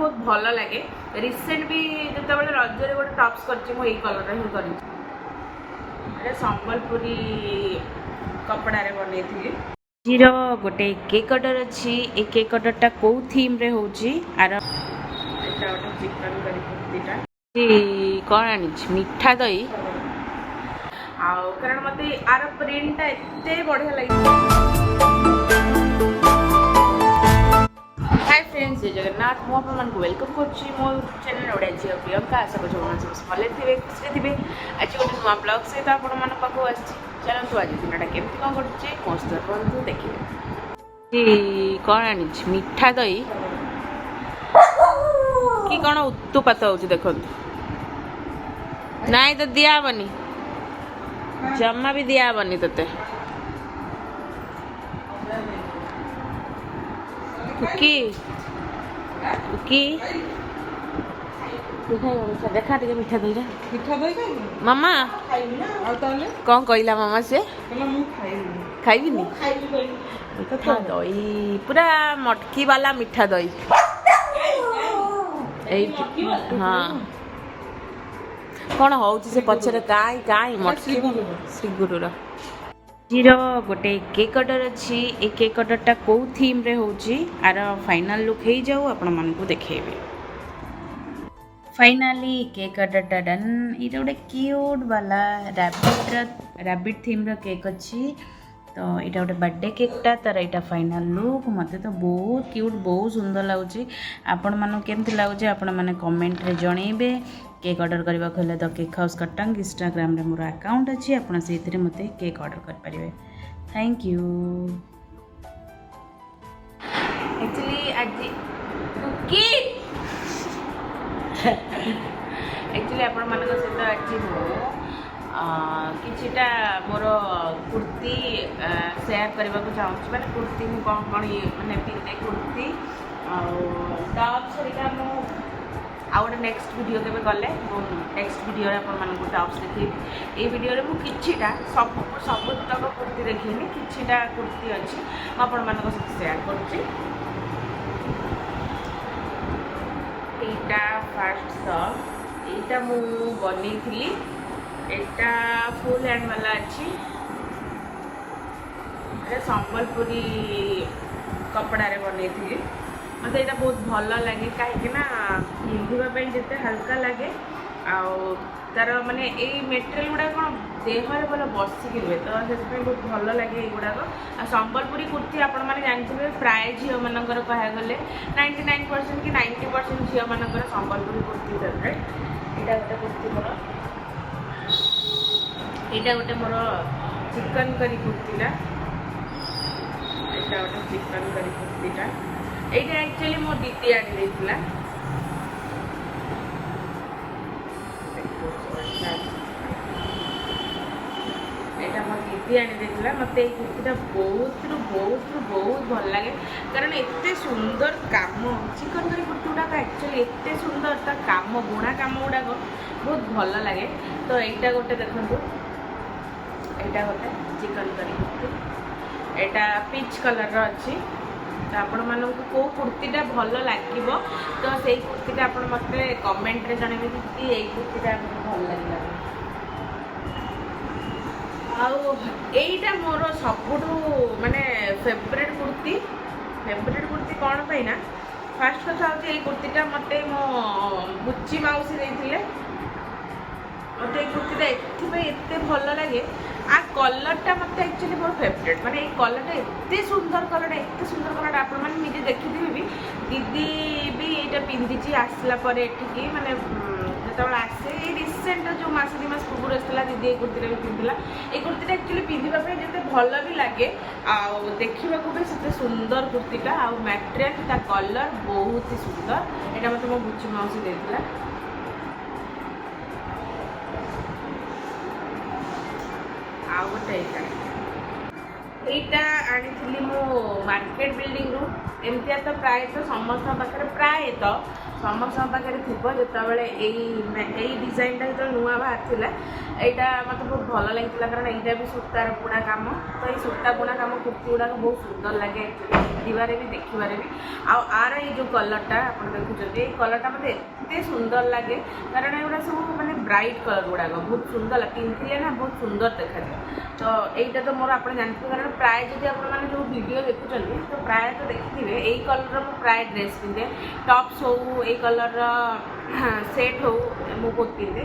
बहुत भल लगे रिसेंट भी जो रजरे गोटे टप्स कर कलर ही कर संबलपुरी कपड़ा बन गोटे केक ऑर्डर अच्छी ए केक ऑर्डरटा कौ थीम रे होची आर एटा गोटे चिकन करी कुर्तीटा कौन आनी मिठा दही आउ कारण मते आर प्रिंटटा एते बढ़िया लगी। हाय फ्रेंड्स जय जगन्नाथ मु आपन को वेलकम करछि मो चैनल ओडा झियो प्रियंका आशा करछि मन सब भले थिबे खुशी थिबे आज गोटे नुआ ब्लॉग सहित आपण मन पाखु आछि चलंतु आज दिनटा केमति कोन करछि मस्त करंतु देखिबे कौन आनी मिठा दही कि कौन उत्तुपात होछि देखंतु नाई तो दिया बनी जम्मा भी दिया बनी तते कुकी कुकी देखा टे मीठा दही मामा कौन कहला मामा से खाइबिनी दही पूरा मटकी वाला मीठा दही हाँ कौन हो पचर काई मटकी श्रीगुरुर जीरो गोटे केक ऑर्डर अच्छी ए केक ऑर्डरटा कौ थीम रे होची आर फाइनल लुक हो जाऊ आपण मन को देखेबे फाइनली केक ऑर्डरटा डन ये गोटे क्यूट वाला रैबिट थीम रो केक अच्छी तो यहाँ गोटे बर्थडे केकटा तार यहाँ फाइनल लुक मत तो बहुत क्यूट बहुत सुंदर लगुच आपण मानू केमती लगुच आपण मैंने कमेंट रे जनइबे केक ऑर्डर करने को द केक हाउस कटंग इंस्टाग्राम रे मोर अकाउंट अच्छी आपड़ से मत केक ऑर्डर करेंगे थैंक यू एक्चुअली आज कुकी एक्चुअली आपण मान सहित आज किछिटा मोर कुर्ती शेयर करने को चाहूँ मैंने कुर्ती मुझे कौन कौन ये मैंने पिंधे कुर्ती टॉप्स हरिका मु आउ गोटे नेक्स्ट वीडियो के गले नेक्स्ट वीडियो आपको टॉप्स देखी ये वीडियो रे मुझे किछिटा सबुतक कुर्ती देखिनी किछिटा कुर्ती अच्छी आपण मान सहित शेयर करुच्ची यहाँ फास्ट शॉप यहाँ मु बनी एटा फुल हैंड वाला अच्छी संबलपुरी कपड़ा रे बन मत यहाँ बहुत भल लगे कहीं पिंधापी जिते हल्का लगे तार माने यही मेटेरियल गुड़ा कौन देहरे भल बसिकी रुए तो से बहुत भल लगे युड़ाक संबलपुरी कुर्ती आपण मैंने जानते प्राय झील मानकर कह गले 99% कि 90% झील मानकर संबलपुरी कुर्ती फेवरेट यहाँ गोटे कुर्ती मोर यहाँ गोटे मोर चिकन करी कुर्तीटा यहाँ गोटे चिकन करी कुर्तीटा यहाँ एक्चुअली मो दीदी आनी देइथिला यहाँ मो दीदी आनी देइथिला मते ये कुर्तीटा बहुत भल लगे कारण एते सुंदर काम चिकन करी कुर्ती गुड़ाक एक्चुअली एते सुंदर ता काम बुणा काम गुड़ाक बहुत भल लगे तो यहाँ गोटे देखो यहाँ गोटे चिकन करी कुर्ती यहाँ पिच कलर अच्छी तो आपण मानक को कुर्तीटा भल लगे तो से कुर्तीटा आप मत कमेंट रे जनइबे कि यही कुर्तीटा भल लगे आईटा मोर सबुठ माने फेवरेट कुर्ती कौन पाई ना फास्ट कथा हूँ ये कुर्तीटा मत मो बुच्ची मौसी देते मत कुर्तीटा एत भल लगे आ कलरटा मत एक्चुअली मोर फेवरेट माने ये कलरटा एत सुंदर कलरटा आप निजे देखिथे भी दीदी भी यहाँ पिंधि आसला एठिकी माने जो आसे रिसेंट जो मस 2 मास पूर्व आसला दीदी ये कुर्ती भी पिंधला ये कुर्तीटा एक्चुअली पिंधापी जिते भल भी लगे देखा भी से सुंदर कुर्तीटा आ मटेरियल कलर बहुत ही सुंदर यहाँ मत मो बुच्ची मौसी देता गोटे यहाँ आनी मो मार्केट बिल्डिंग रु एमती तो प्रायतः समस्त पाखे प्रायतः ସମସ୍ତଙ୍କ ପାଖରେ ଥିବ ଯେତେବେଳେ ଏଇ ଡିଜାଇନଟା ଯେତେବେଳେ ନୂଆ ବାହାରିଥିଲା ଏଇଟା ମୋତେ ବହୁତ ଭଲ ଲାଗିଥିଲା କାରଣ ଏଇଟା ବି ସୂତାର ବୁଣା କାମ ତ ଏଇ ସୂତା ବୁଣା କାମ କୁର୍ତ୍ତୀ ଗୁଡ଼ାକ ବହୁତ ସୁନ୍ଦର ଲାଗେ ପିନ୍ଧିବାରେ ବି ଦେଖିବାରେ ବି ଆଉ ଆର ଏଇ ଯେଉଁ କଲର୍ଟା ଆପଣ ଦେଖୁଛନ୍ତି ଏଇ କଲର୍ଟା ମୋତେ ଏତେ ସୁନ୍ଦର ଲାଗେ କାରଣ ଏଗୁଡ଼ା ସବୁ ମାନେ ବ୍ରାଇଟ୍ କଲର୍ ଗୁଡ଼ାକ ବହୁତ ସୁନ୍ଦର ପିନ୍ଧିଲେ ନା ବହୁତ ସୁନ୍ଦର ଦେଖାଯାଏ ତ ଏଇଟା ତ ମୋର ଆପଣ ଜାଣିଥିବେ କାରଣ ପ୍ରାୟ ଯଦି ଆପଣମାନେ ଯେଉଁ ଭିଡ଼ିଓ ଦେଖୁଛନ୍ତି ତ ପ୍ରାୟତଃ ଦେଖିଥିବେ ଏଇ କଲର୍ର ମୁଁ ପ୍ରାୟ ଡ୍ରେସ୍ ପିନ୍ଧେ ଟପ୍ସ ହଉ ଏଇ କଲର୍ର ସେଟ୍ ହଉ ମୁଁ ବହୁତ ପିନ୍ଧେ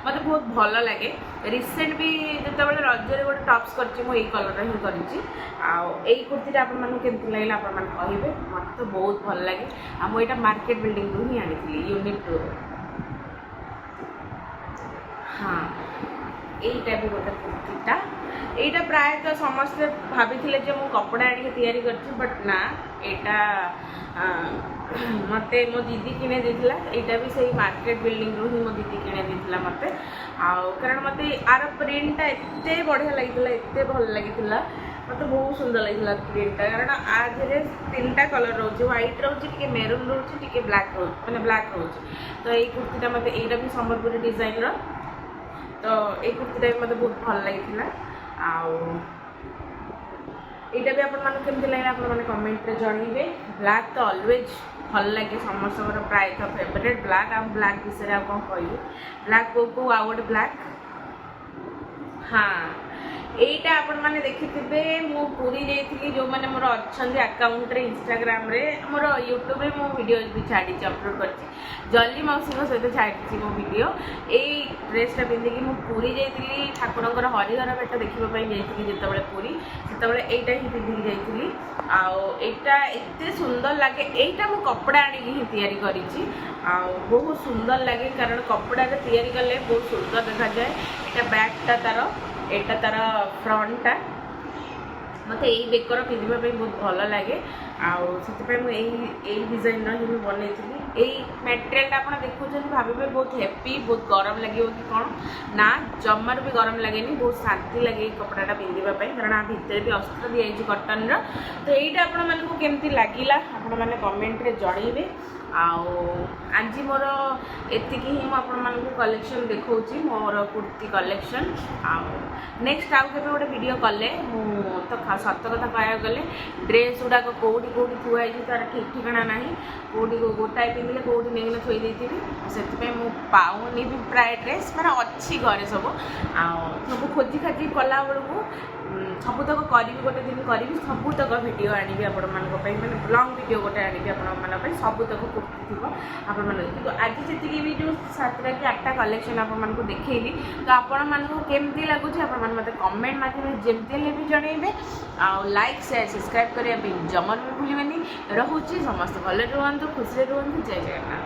ମୋତେ ବହୁତ ଭଲ ଲାଗେ ରିସେଣ୍ଟ ବି ଯେତେବେଳେ ରଜରେ ଗୋଟେ ଟପ୍ସ କରିଛି ମୁଁ ଏଇ କଲର୍ର ହିଁ କରିଛି ଆଉ ଏଇ କୁର୍ତ୍ତୀଟା ଆପଣମାନଙ୍କୁ କେମିତି ଲାଗିଲା ଆପଣମାନେ କହିବେ ମୋତେ ତ ବହୁତ ଭଲ ଲାଗେ ଆଉ ମୁଁ ଏଇଟା ମାର୍କେଟ ବିଲ୍ଡିଂରୁ ହିଁ ଆଣିଥିଲି ୟୁନିଟ୍ 2 ହଁ এইটা ବି ଗୋଟେ କୁର୍ତ୍ତୀଟା এইটা ପ୍ରାୟତଃ ସମସ୍ତେ ଭାବିଥିଲେ ଯେ ମୁଁ କପଡ଼ା ଆଣିକି ତିଆରି କରିଛି ବଟ୍ ନା ଏଇଟା ମୋତେ ମୋ ଦିଦି କିଣି ଦେଇଥିଲା ଏଇଟା ବି ସେଇ ମାର୍କେଟ ବିଲ୍ଡିଂରୁ ହିଁ ମୋ ଦିଦି କିଣି ଦେଇଥିଲା ମୋତେ ଆଉ କାରଣ ମୋତେ ଆର ପ୍ରିଣ୍ଟଟା ଏତେ ବଢ଼ିଆ ଲାଗିଥିଲା ଏତେ ଭଲ ଲାଗିଥିଲା ମୋତେ ବହୁତ ସୁନ୍ଦର ଲାଗିଥିଲା ପ୍ରିଣ୍ଟଟା କାରଣ ଆ ଦେହରେ 3ଟା କଲର୍ ରହୁଛି ହ୍ୱାଇଟ୍ ରହୁଛି ଟିକେ ମେରୁନ୍ ରହୁଛି ଟିକେ ବ୍ଲାକ୍ ରହୁଛି ମାନେ ବ୍ଲାକ୍ ରହୁଛି ତ ଏଇ କୁର୍ତ୍ତୀଟା ମୋତେ ଏଇଟା ବି ସମ୍ବଲପୁରୀ ଡିଜାଇନର ତ ଏଇ କୁର୍ତ୍ତୀଟା ବି ମୋତେ ବହୁତ ଭଲ ଲାଗିଥିଲା ଆଉ এইটা ବି ଆପଣମାନଙ୍କୁ କେମିତି ଲାଗିଲା ଆପଣମାନେ କମେଣ୍ଟରେ ଜଣାଇବେ ବ୍ଲାକ୍ ତ ଅଲୱେଜ୍ ଭଲ ଲାଗେ ସମସ୍ତଙ୍କର ପ୍ରାୟତଃ ଫେଭରେଟ୍ ବ୍ଲାକ୍ ଆଉ ବ୍ଲାକ୍ ବିଷୟରେ ଆଉ କ'ଣ କହିବି ବ୍ଲାକ୍ କେଉଁ ଆଉ ଗୋଟେ ବ୍ଲାକ୍ ହଁ এইটা ଆପଣମାନେ ଦେଖିଥିବେ ମୁଁ ପୁରୀ ଯାଇଥିଲି ଯେଉଁମାନେ ମୋର ଅଛନ୍ତି ଆକାଉଣ୍ଟରେ ଇନଷ୍ଟାଗ୍ରାମରେ ମୋର ୟୁଟ୍ୟୁବରେ ମୁଁ ଭିଡ଼ିଓ ବି ଛାଡ଼ିଛି ଅପଲୋଡ଼ କରିଛି ଜଲ୍ଦି ମାଉସୀଙ୍କ ସହିତ ଛାଡ଼ିଛି ମୋ ଭିଡ଼ିଓ ଏଇ ଡ୍ରେସ୍ଟା ପିନ୍ଧିକି ମୁଁ ପୁରୀ ଯାଇଥିଲି ଠାକୁରଙ୍କର ହରିହର ଭେଟ ଦେଖିବା ପାଇଁ ଯାଇଥିଲି ଯେତେବେଳେ ପୁରୀ ସେତେବେଳେ ଏଇଟା ହିଁ ପିନ୍ଧିକି ଯାଇଥିଲି ଆଉ ଏଇଟା ଏତେ ସୁନ୍ଦର ଲାଗେ ଏଇଟା ମୁଁ କପଡ଼ା ଆଣିକି ହିଁ ତିଆରି କରିଛି ଆଉ ବହୁତ ସୁନ୍ଦର ଲାଗେ କାରଣ କପଡ଼ାରେ ତିଆରି କଲେ ବହୁତ ସୁନ୍ଦର ଦେଖାଯାଏ ଏଇଟା ବ୍ୟାକ୍ଟା ତା'ର ଏଇଟା ତା'ର ଫ୍ରଣ୍ଟଟା ମୋତେ ଏଇ ବେକର ପିନ୍ଧିବା ପାଇଁ ବହୁତ ଭଲ ଲାଗେ ଆଉ ସେଥିପାଇଁ ମୁଁ ଏଇ ଡିଜାଇନର ହିଁ ମୁଁ ବନେଇଥିଲି ଏଇ ମ୍ୟାଟେରିଆଲଟା ଆପଣ ଦେଖୁଛନ୍ତି ଭାବିବେ ବହୁତ ହେଭି ବହୁତ ଗରମ ଲାଗିବ କି କ'ଣ ନା ଜମାରୁ ବି ଗରମ ଲାଗେନି ବହୁତ ଶାନ୍ତି ଲାଗେ ଏଇ କପଡ଼ାଟା ପିନ୍ଧିବା ପାଇଁ କାରଣ ଆ ଭିତରେ ବି ଅସ୍ତ୍ର ଦିଆଯାଇଛି କଟନର ତ ଏଇଟା ଆପଣମାନଙ୍କୁ କେମିତି ଲାଗିଲା ଆପଣମାନେ କମେଣ୍ଟରେ ଜଣାଇବେ ଆଉ ଆଜି ମୋର ଏତିକି ହିଁ ମୁଁ ଆପଣମାନଙ୍କୁ କଲେକ୍ସନ୍ ଦେଖାଉଛି ମୋର କୁର୍ତ୍ତୀ କଲେକ୍ସନ୍ ଆଉ ନେକ୍ସଟ ଆଉ କେବେ ଗୋଟେ ଭିଡ଼ିଓ କଲେ ମୁଁ ତ ସତ କଥା କହିବାକୁ ଗଲେ ଡ୍ରେସ୍ ଗୁଡ଼ାକ କେଉଁଠି ଥୁଆ ହେଇଛି ତା'ର ଠିକ୍ ଠିକଣା ନାହିଁ କେଉଁଠି ଗୋଟାଏ ପିନ୍ଧିଲେ କେଉଁଠି ନେଇକିନା ଥୋଇ ଦେଇଥିବି ସେଥିପାଇଁ ମୁଁ ପାଉନି ବି ପ୍ରାୟ ଡ୍ରେସ୍ ମାନେ ଅଛି ଘରେ ସବୁ ଆଉ ସବୁ ଖୋଜି ଖାଜି କଲାବେଳକୁ ସବୁତକ କରିବି ଗୋଟେ ଦିନ କରିବି ସବୁତକ ଭିଡ଼ିଓ ଆଣିବି ଆପଣମାନଙ୍କ ପାଇଁ ମାନେ ଲଙ୍ଗ୍ ଭିଡ଼ିଓ ଗୋଟେ ଆଣିବି ଆପଣମାନଙ୍କ ପାଇଁ ସବୁତକ କୁର୍ତ୍ତୀ ଥିବ ଆପଣମାନଙ୍କୁ କିନ୍ତୁ ଆଜି ଯେତିକି ବି ଯେଉଁ 7ଟା କି 8ଟା କଲେକ୍ସନ୍ ଆପଣମାନଙ୍କୁ ଦେଖେଇଲି ତ ଆପଣମାନଙ୍କୁ କେମିତି ଲାଗୁଛି ଆପଣମାନେ ମୋତେ କମେଣ୍ଟ ମାଧ୍ୟମରେ ଯେମିତି ହେଲେ ବି ଜଣାଇବେ ଆଉ ଲାଇକ୍ ସେୟାର ସବସ୍କ୍ରାଇବ୍ କରିବା ପାଇଁ ଜମାରୁ ବି ଭୁଲିବେନି ରହୁଛି ସମସ୍ତେ ଭଲରେ ରୁହନ୍ତୁ ଖୁସିରେ ରୁହନ୍ତୁ ଜୟ ଜଗନ୍ନାଥ।